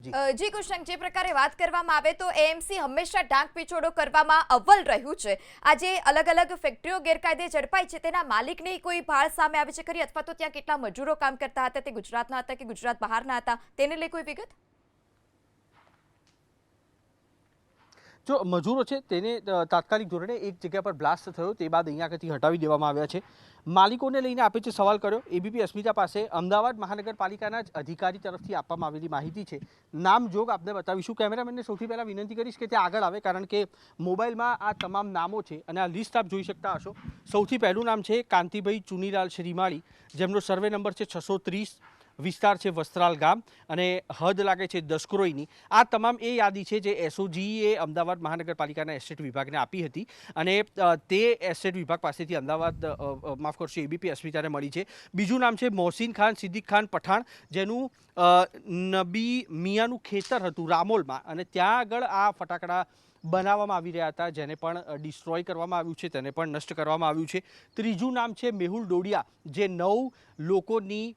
જી જી કુશંક, જે પ્રકારે વાત કરવામાં આવે તો એએમસી હંમેશા ઢાંક પીછોડો કરવામાં અવ્વલ રહ્યું છે. આજે અલગ અલગ ફેક્ટરીઓ ગેરકાયદે ઝડપાઈ છે, તેના માલિકની કોઈ ભાળ સામે આવે છે ખરી, અથવા તો ત્યાં કેટલા મજૂરો કામ કરતા હતા, તે ગુજરાતના હતા કે ગુજરાત બહારના હતા, તેને લઈ કોઈ વિગત? જો મજૂરો છે તેને તાત્કાલિક ધોરણે એક જગ્યા પર બ્લાસ્ટ થયો તે બાદ અહીંયા આગળથી હટાવી દેવામાં આવ્યા છે. માલિકોને લઈને આપે છે સવાલ કર્યો. એબીપી અસ્મિતા પાસે અમદાવાદ મહાનગરપાલિકાના જ અધિકારી તરફથી આપવામાં આવેલી માહિતી છે. નામ જોગ આપને બતાવીશું. કેમેરામેનને સૌથી પહેલાં વિનંતી કરીશ કે તે આગળ આવે, કારણ કે મોબાઈલમાં આ તમામ નામો છે અને આ લિસ્ટ આપ જોઈ શકતા હશો. સૌથી પહેલું નામ છે કાંતિભાઈ ચુનીલાલ શ્રીમાળી, જેમનો સર્વે નંબર છે 630, વિસ્તાર છે વસ્ત્રાલ ગામ અને હદ લાગે છે દસક્રોઈની. આ તમામ એ યાદી છે જે એસઓજીએ અમદાવાદ મહાનગરપાલિકાના એસ્ટેટ વિભાગને આપી હતી અને તે એસ્ટેટ વિભાગ પાસેથી અમદાવાદ માફ કરશો એબીપી અસ્મિતાને મળી છે. બીજું નામ છે મોહસિન ખાન સિદ્દીક ખાન પઠાણ, જેનું નબી મિયાનું ખેતર હતું રામોલમાં અને ત્યાં આગળ આ ફટાકડા બનાવવામાં આવી રહ્યા હતા, જેને પણ ડિસ્ટ્રોય કરવામાં આવ્યું છે, તેને પણ નષ્ટ કરવામાં આવ્યું છે. ત્રીજું નામ છે મેહુલ ડોડિયા, જે 9 લોકોની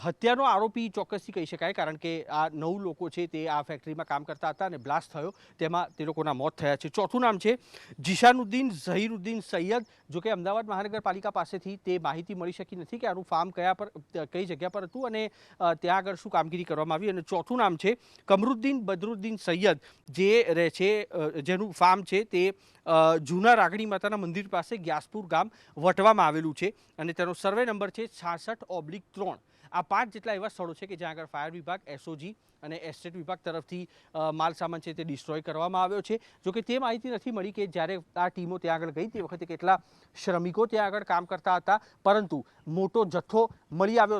હત્યાનો આરોપી ચોક્કસથી કહી શકાય, કારણ કે આ 9 લોકો છે તે આ ફેક્ટરીમાં કામ કરતા હતા અને બ્લાસ્ટ થયો તેમાં તે લોકોના મોત થયા છે. ચોથું નામ છે જીશાનુદ્દીન ઝહીરુદ્દીન સૈયદ, જો કે અમદાવાદ મહાનગરપાલિકા પાસેથી તે માહિતી મળી શકી નથી કે આનું ફાર્મ કઈ જગ્યા પર હતું અને ત્યાં આગળ શું કામગીરી કરવામાં આવી. અને ચોથું નામ છે કમરુદ્દીન બદરુદ્દીન સૈયદ, જે રહે છે જેનું ફાર્મ છે તે જૂના રાગડી માતાના મંદિર પાસે ગ્યાસપુર ગામ વટવામાં આવેલું છે અને તેનો સર્વે નંબર છે 66/3. આ 5 જેટલા એવા સ્થળો છે કે જ્યાં આગળ ફાયર વિભાગ, એસઓજી અને એસ્ટેટ વિભાગ તરફથી માલ સામાન છે તે ડિસ્ટ્રોય કરવામાં આવ્યો છે. જોકે તે માહિતી નથી મળી કે જ્યારે આ ટીમો ત્યાં આગળ ગઈ તે વખતે કેટલા શ્રમિકો ત્યાં આગળ કામ કરતા હતા, પરંતુ મોટો જથ્થો મળી આવ્યો હતો.